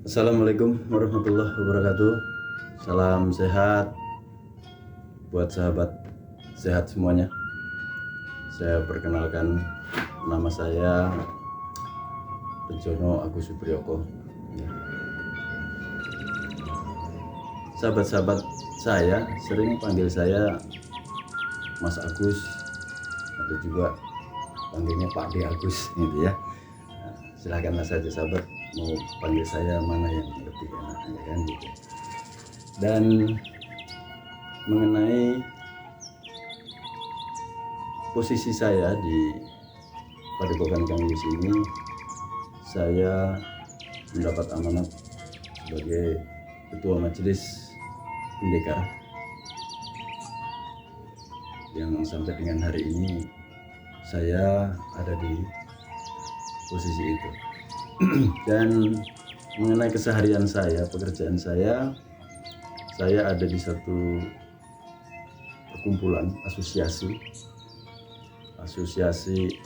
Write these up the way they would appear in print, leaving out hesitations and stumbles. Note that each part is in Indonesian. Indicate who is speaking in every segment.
Speaker 1: Assalamualaikum warahmatullahi wabarakatuh. Salam sehat buat sahabat sehat semuanya. Saya perkenalkan, nama saya Rejono Agus Supriyoko. Sahabat-sahabat saya sering panggil saya Mas Agus atau juga panggilnya Pak D Agus gitu ya. Nah, silakanlah saja sahabat mau panggil saya mana yang lebih enak ya kan gitu. Dan mengenai posisi saya di Padepokan Kang Yus ini, saya mendapat amanat sebagai Ketua Majelis Pendekar yang sampai dengan hari ini saya ada di posisi itu. Dan mengenai keseharian saya, pekerjaan saya ada di satu perkumpulan asosiasi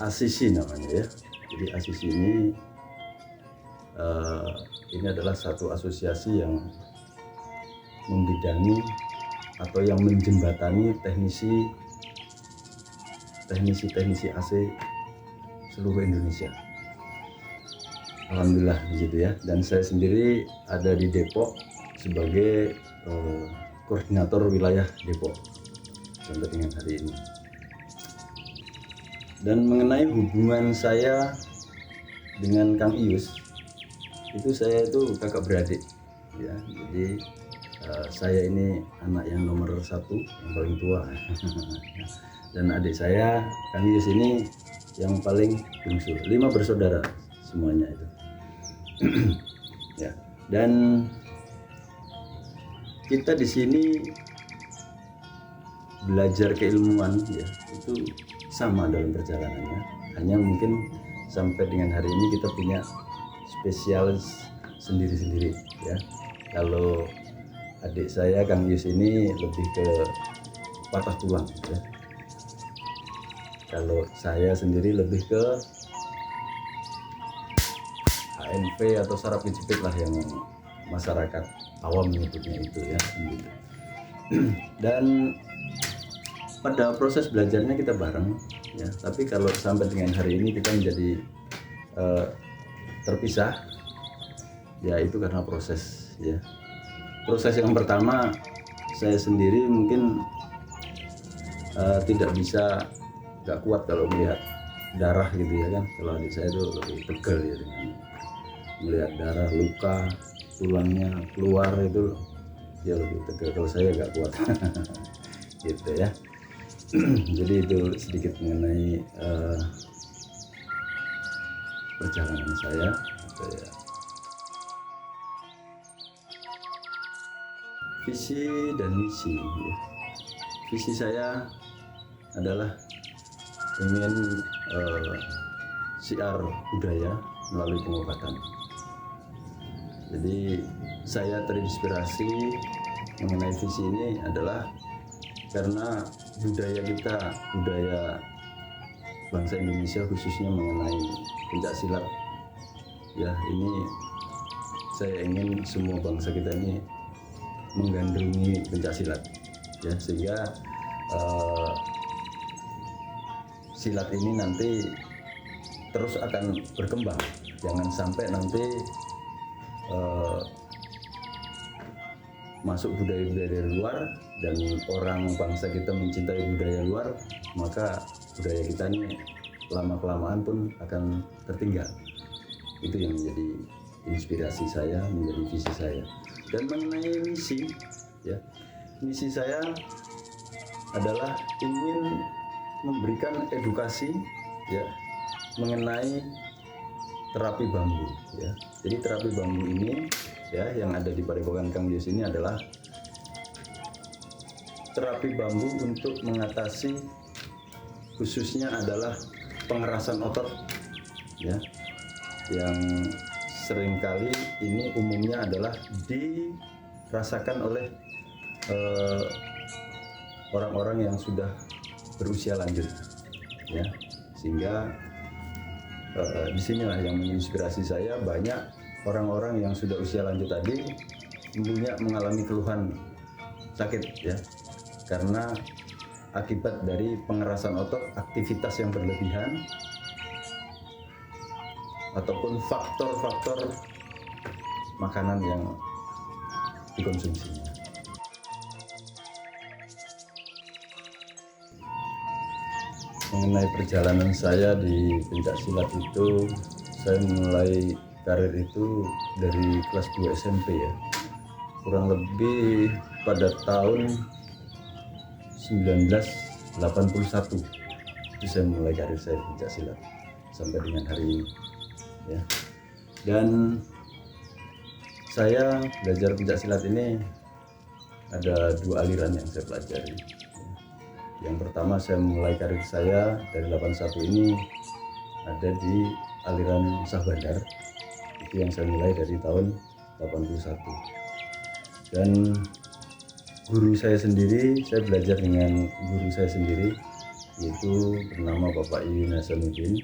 Speaker 1: ASISI namanya ya. Jadi ASISI ini adalah satu asosiasi yang membidangi atau yang menjembatani teknisi AC seluruh Indonesia. Alhamdulillah begitu ya. Dan saya sendiri ada di Depok sebagai koordinator wilayah Depok sampai dengan hari ini. Dan mengenai hubungan saya dengan Kang Ius, itu saya itu kakak beradik ya. Jadi saya ini anak yang nomor 1, yang paling tua. Dan adik saya Kang Ius ini yang paling bungsu. 5 bersaudara semuanya itu. Ya, dan kita di sini belajar keilmuan ya, itu sama dalam perjalanannya. Hanya mungkin sampai dengan hari ini kita punya spesialis sendiri-sendiri ya. Kalau adik saya Kang Yus ini lebih ke patah tulang ya. Kalau saya sendiri lebih ke HNP atau saraf kejepit lah yang masyarakat awam menyebutnya itu ya gitu. Dan pada proses belajarnya kita bareng ya, tapi kalau sampai dengan hari ini kita menjadi terpisah ya, itu karena proses ya. Proses yang pertama, saya sendiri mungkin tidak bisa, gak kuat kalau melihat darah gitu ya kan. Kalau adik saya itu lebih pegel ya dengan melihat darah, luka, tulangnya keluar itu dia lebih tegal. Kalau saya gak kuat gitu ya. Jadi itu sedikit mengenai perjalanan saya gitu ya. Visi dan misi ya. Visi saya adalah ingin siar budaya melalui pengobatan. Jadi saya terinspirasi mengenai visi ini adalah karena budaya kita, budaya bangsa Indonesia khususnya mengenai pencak silat ya, ini saya ingin semua bangsa kita ini menggandrungi pencak silat ya, sehingga silat ini nanti terus akan berkembang. Jangan sampai nanti masuk budaya-budaya dari luar dan orang bangsa kita mencintai budaya luar, maka budaya kita ini lama-kelamaan pun akan tertinggal. Itu yang menjadi inspirasi saya, menjadi visi saya. Dan mengenai misi ya, misi saya adalah ingin memberikan edukasi ya mengenai terapi bambu ya. Jadi terapi bambu ini ya yang ada di Padepokan Kang Yus ini adalah terapi bambu untuk mengatasi, khususnya adalah pengerasan otot ya, yang seringkali ini umumnya adalah dirasakan oleh orang-orang yang sudah berusia lanjut ya, sehingga disinilah yang menginspirasi saya. Banyak orang-orang yang sudah usia lanjut tadi mengalami keluhan sakit ya, karena akibat dari pengerasan otot, aktivitas yang berlebihan, ataupun faktor-faktor makanan yang dikonsumsinya. Mengenai perjalanan saya di pencak silat itu, saya mulai karir itu dari kelas 2 SMP ya. Kurang lebih pada tahun 1981 itu saya mulai karir saya pencak silat sampai dengan hari ini ya. Dan saya belajar pencak silat ini ada 2 aliran yang saya pelajari. Yang pertama, saya mulai karir saya dari 81 ini ada di aliran Shah Bandar. Itu yang saya mulai dari tahun 81. Dan guru saya sendiri, saya belajar dengan guru saya sendiri, yaitu bernama Bapak Yuyun Hasanuddin.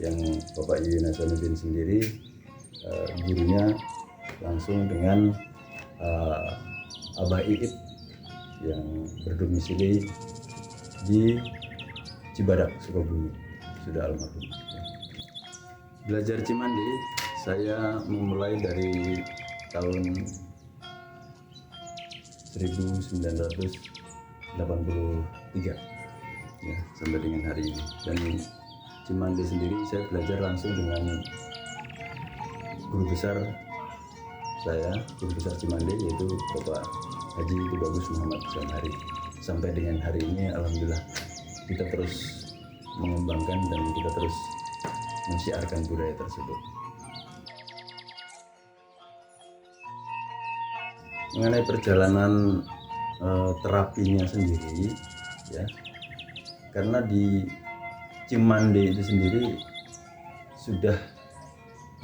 Speaker 1: Yang Bapak Yuyun Hasanuddin sendiri gurunya langsung dengan Abah Iip yang berdomisili di Cibadak, Sukabumi, sudah almarhum. Belajar Cimande saya memulai dari tahun 1983 ya, sampai dengan hari ini. Dan Cimande sendiri saya belajar langsung dengan guru besar saya, guru besar Cimande, yaitu Bapak Haji Tubagus Muhammad Zamhari. Sampai dengan hari ini alhamdulillah kita terus mengembangkan dan kita terus mensiarkan budaya tersebut. Mengenai perjalanan terapinya sendiri ya, karena di Cimande itu sendiri sudah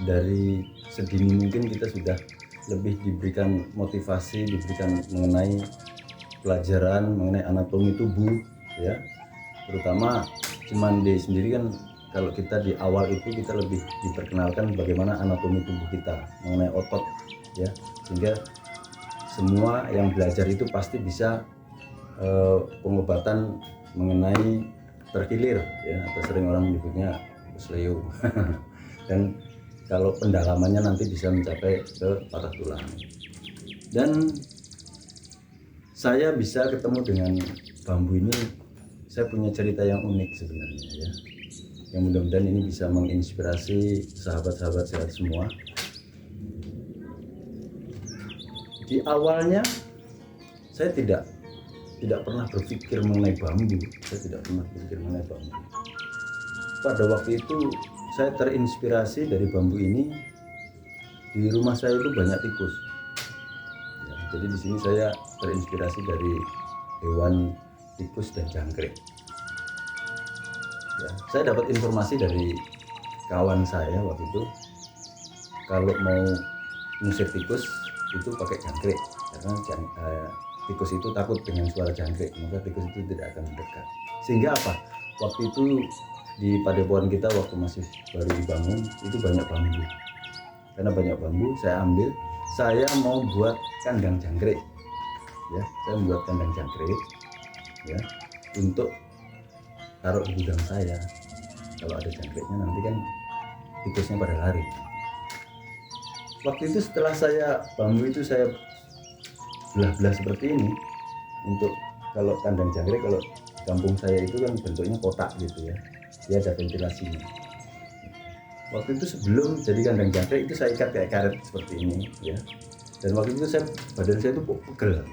Speaker 1: dari sedini mungkin kita sudah lebih diberikan motivasi, diberikan mengenai pelajaran mengenai anatomi tubuh ya. Terutama Cimande sendiri kan, kalau kita di awal itu kita lebih diperkenalkan bagaimana anatomi tubuh kita, mengenai otot ya, sehingga semua yang belajar itu pasti bisa pengobatan mengenai terkilir ya, atau sering orang menyebutnya sleo. Dan kalau pendalamannya nanti bisa mencapai ke patah tulang. Dan saya bisa ketemu dengan bambu ini, saya punya cerita yang unik sebenarnya ya, yang mudah-mudahan ini bisa menginspirasi sahabat-sahabat sehat semua. Di awalnya saya tidak pernah berpikir mengenai bambu, Pada waktu itu saya terinspirasi dari bambu ini. Di rumah saya itu banyak tikus. Jadi di sini saya terinspirasi dari hewan tikus dan jangkrik. Ya, saya dapat informasi dari kawan saya waktu itu, kalau mau ngusir tikus itu pakai jangkrik, karena tikus itu takut dengan suara jangkrik, maka tikus itu tidak akan mendekat. Sehingga apa? Waktu itu di padepokan kita waktu masih baru dibangun itu banyak bambu. Karena banyak bambu, saya ambil. Saya mau buat kandang jangkrik, ya. Saya membuat kandang jangkrik, ya, untuk taruh di gudang saya. Kalau ada jangkriknya nanti kan tikusnya pada lari. Waktu itu setelah bambu itu saya belah-belah seperti ini, untuk kalau kandang jangkrik, kalau kampung saya itu kan bentuknya kotak gitu ya, dia ada ventilasinya. Waktu itu sebelum jadi kandang jangkrik itu saya ikat kayak karet seperti ini ya. Dan waktu itu badan saya itu pegel.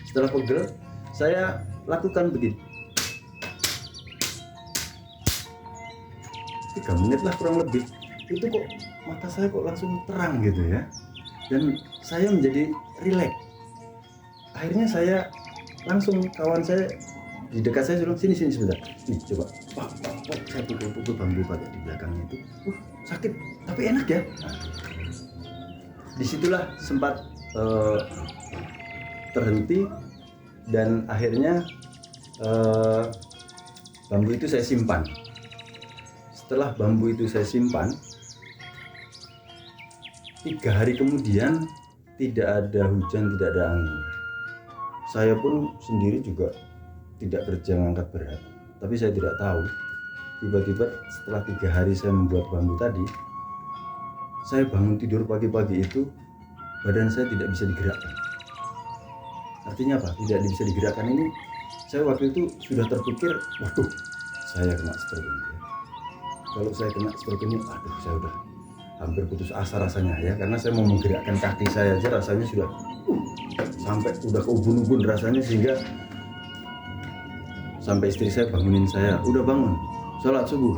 Speaker 1: Setelah pegel, saya lakukan begini. 3 menit lah kurang lebih. Itu kok mata saya kok langsung terang gitu ya. Dan saya menjadi rileks. Akhirnya saya langsung, kawan saya di dekat saya bilang, sini sebentar. Nih coba. Pak, saya pukul bambu pakai di belakangnya itu. Sakit, tapi enak ya. Nah, disitulah sempat terhenti, dan akhirnya bambu itu saya simpan. Setelah bambu itu saya simpan, 3 hari kemudian tidak ada hujan, tidak ada angin. Saya pun sendiri juga tidak kerja ngangkat berat, tapi saya tidak tahu. Tiba-tiba setelah 3 hari saya membuat bambu tadi, saya bangun tidur pagi-pagi itu, badan saya tidak bisa digerakkan. Artinya apa? Tidak bisa digerakkan ini, saya waktu itu sudah terpikir, waduh, saya kena stroke ini. Kalau saya kena stroke ini, aduh, saya udah hampir putus asa rasanya ya, karena saya mau menggerakkan kaki saya aja rasanya sudah sampai udah ke ubun-ubun rasanya, sehingga sampai istri saya bangunin saya, udah bangun, sholat subuh.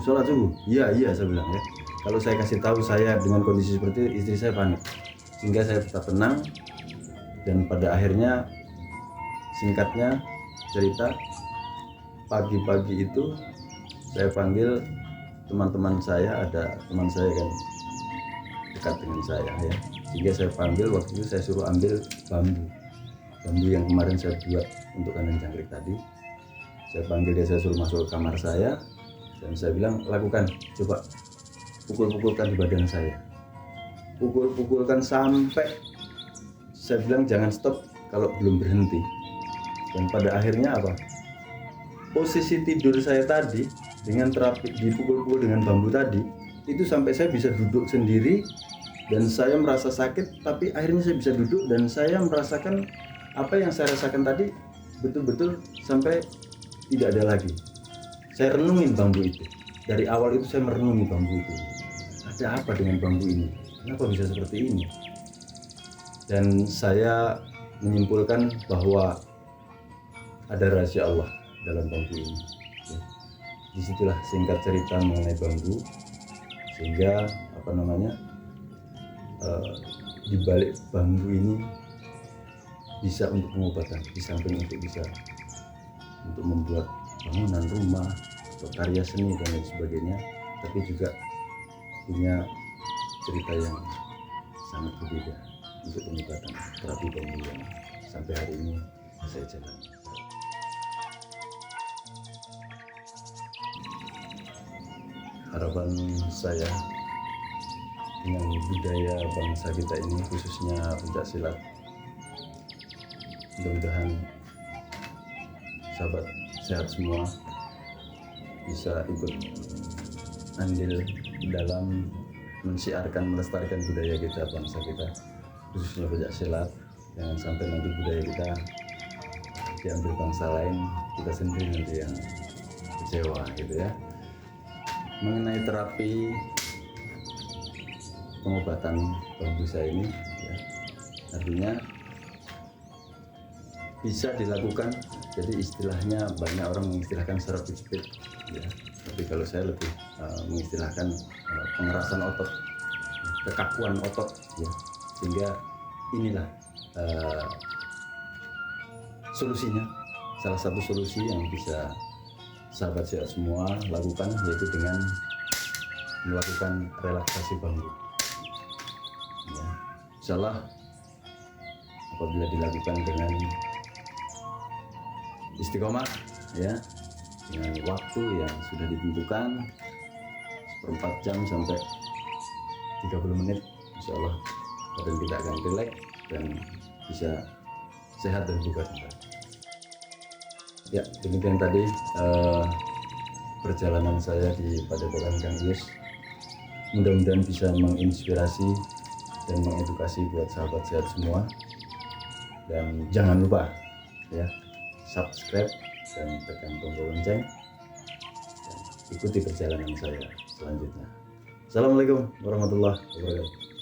Speaker 1: Iya saya bilang ya. Kalau saya kasih tahu saya dengan kondisi seperti itu, istri saya panik, sehingga saya tetap tenang. Dan pada akhirnya, singkatnya cerita, pagi-pagi itu saya panggil teman-teman saya, ada teman saya kan dekat dengan saya ya, sehingga saya panggil. Waktu itu saya suruh ambil bambu yang kemarin saya buat untuk kandang jangkrik tadi. Saya panggil dia, saya suruh masuk ke kamar saya, dan saya bilang, lakukan, coba pukul-pukulkan di badan saya, pukul-pukulkan sampai, saya bilang jangan stop kalau belum berhenti. Dan pada akhirnya apa, posisi tidur saya tadi dengan terapi dipukul-pukul dengan bambu tadi itu sampai saya bisa duduk sendiri, dan saya merasa sakit tapi akhirnya saya bisa duduk, dan saya merasakan apa yang saya rasakan tadi betul-betul sampai tidak ada lagi. Saya renungin bambu itu, dari awal itu saya merenungi bambu itu, ada apa dengan bambu ini, kenapa bisa seperti ini. Dan saya menyimpulkan bahwa ada rahasia Allah dalam bambu ini ya. Disitulah singkat cerita mengenai bambu, sehingga di balik bambu ini bisa untuk pengobatan, di samping bisa untuk membuat bangunan rumah atau karya seni dan lain sebagainya, tapi juga punya cerita yang sangat berbeda untuk pengobatan terapi bambu yang sampai hari ini saya jalani. Harapan saya dengan budaya bangsa kita ini, khususnya pencak silat, mudah-mudahan sahabat sehat semua bisa ikut andil dalam mensiarkan, melestarikan budaya kita, bangsa kita, khususnya pencak silat. Jangan sampai nanti budaya kita diambil bangsa lain, kita sendiri nanti yang kecewa gitu ya. Mengenai terapi pengobatan bambu saya ini ya, artinya bisa dilakukan, jadi istilahnya banyak orang mengistilahkan serap jepit ya, tapi kalau saya lebih mengistilahkan pengerasan otot, kekakuan otot ya, sehingga inilah solusinya. Salah satu solusi yang bisa sahabat sehat semua lakukan, yaitu dengan melakukan relaksasi bambu ya. Insyaallah apabila dilakukan dengan istiqomah ya, dengan waktu yang sudah ditentukan 1/4 jam sampai 30 menit, insyaallah badan kita akan rileks dan bisa sehat dan bugar kembali. Ya, demikian tadi perjalanan saya di Padepokan Kang Ius. Mudah-mudahan bisa menginspirasi dan mengedukasi buat sahabat sehat semua. Dan jangan lupa ya, subscribe dan tekan tombol lonceng dan ikuti perjalanan saya selanjutnya. Assalamualaikum warahmatullahi wabarakatuh.